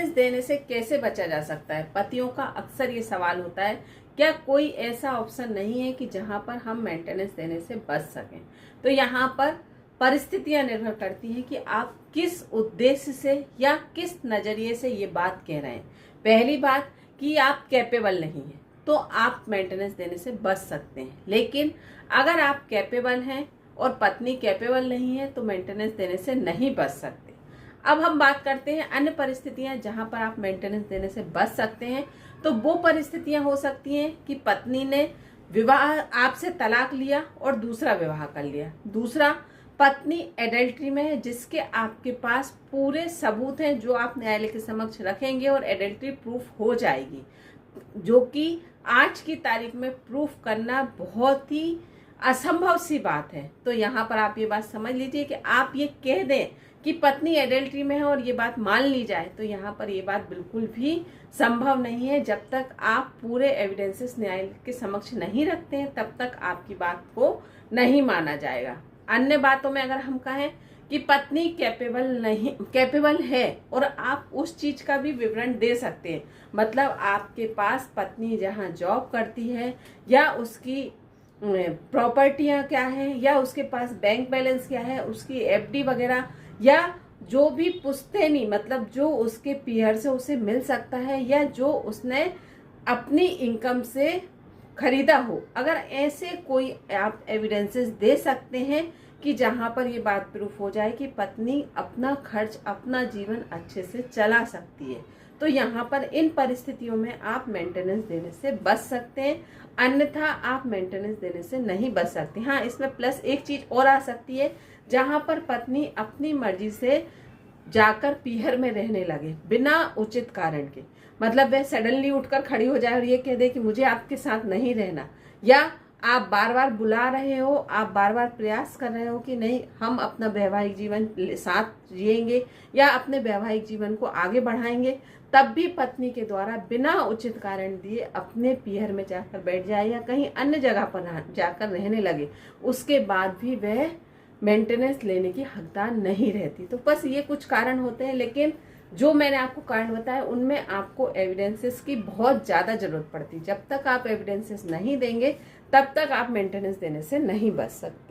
Maintenance देने से कैसे बचा जा सकता है? पतियों का अक्सर ये सवाल होता है, क्या कोई ऐसा ऑप्शन नहीं है कि जहां पर हम मेंटेनेंस देने से बच सकें? तो यहाँ पर परिस्थितियां निर्भर करती हैं कि आप किस उद्देश्य से या किस नजरिए से ये बात कह रहे हैं। पहली बात कि आप कैपेबल नहीं हैं, तो आप मेंटेनेंस देने से बच सकते हैं। लेकिन अगर आप कैपेबल हैं और पत्नी कैपेबल नहीं है, तो मेंटेनेंस देने से नहीं बच सकते। अब हम बात करते हैं अन्य परिस्थितियां जहां पर आप मेंटेनेंस देने से बच सकते हैं। तो वो परिस्थितियां हो सकती हैं कि पत्नी ने विवाह आपसे तलाक लिया और दूसरा विवाह कर लिया। दूसरा, पत्नी एडल्ट्री में है जिसके आपके पास पूरे सबूत हैं जो आप न्यायालय के समक्ष रखेंगे और एडल्ट्री प्रूफ हो जाएगी, जो कि आज की तारीख में प्रूफ करना बहुत ही असंभव सी बात है। तो यहाँ पर आप ये बात समझ लीजिए कि आप ये कह दें कि पत्नी एडल्ट्री में है और ये बात मान ली जाए, तो यहाँ पर ये बात बिल्कुल भी संभव नहीं है। जब तक आप पूरे एविडेंसेस न्यायालय के समक्ष नहीं रखते हैं, तब तक आपकी बात को नहीं माना जाएगा। अन्य बातों में अगर हम कहें कि पत्नी कैपेबल है और आप उस चीज का भी विवरण दे सकते हैं, मतलब आपके पास पत्नी जहाँ जॉब करती है या उसकी प्रॉपर्टियां क्या है या उसके पास बैंक बैलेंस क्या है, उसकी एफडी वगैरह, या जो भी पुश्तैनी मतलब जो उसके पीयर से उसे मिल सकता है या जो उसने अपनी इनकम से खरीदा हो, अगर ऐसे कोई आप एविडेंसेस दे सकते हैं कि जहां पर ये बात प्रूफ हो जाए कि पत्नी अपना खर्च, अपना जीवन अच्छे से चला सकती है, तो यहाँ पर इन परिस्थितियों में आप मेंटेनेंस देने से बच सकते हैं। अन्यथा आप मेंटेनेंस देने से नहीं बच सकते। हाँ, इसमें प्लस एक चीज और आ सकती है, जहां पर पत्नी अपनी मर्जी से जाकर पीहर में रहने लगे बिना उचित कारण के, मतलब वह सडनली उठकर खड़ी हो जाए और ये कह दे कि मुझे आपके साथ नहीं रहना, या आप बार बार बुला रहे हो, आप बार बार प्रयास कर रहे हो कि नहीं हम अपना वैवाहिक जीवन साथ जिएंगे या अपने वैवाहिक जीवन को आगे बढ़ाएंगे, तब भी पत्नी के द्वारा बिना उचित कारण दिए अपने पीहर में जाकर बैठ जाए या कहीं अन्य जगह पर जाकर रहने लगे, उसके बाद भी वह मेंटेनेंस लेने की हकदार नहीं रहती। तो बस ये कुछ कारण होते हैं, लेकिन जो मैंने आपको कारण बताया उनमें आपको एविडेंसेस की बहुत ज़्यादा जरूरत पड़ती है। जब तक आप एविडेंसेस नहीं देंगे, तब तक आप मेंटेनेंस देने से नहीं बच सकते।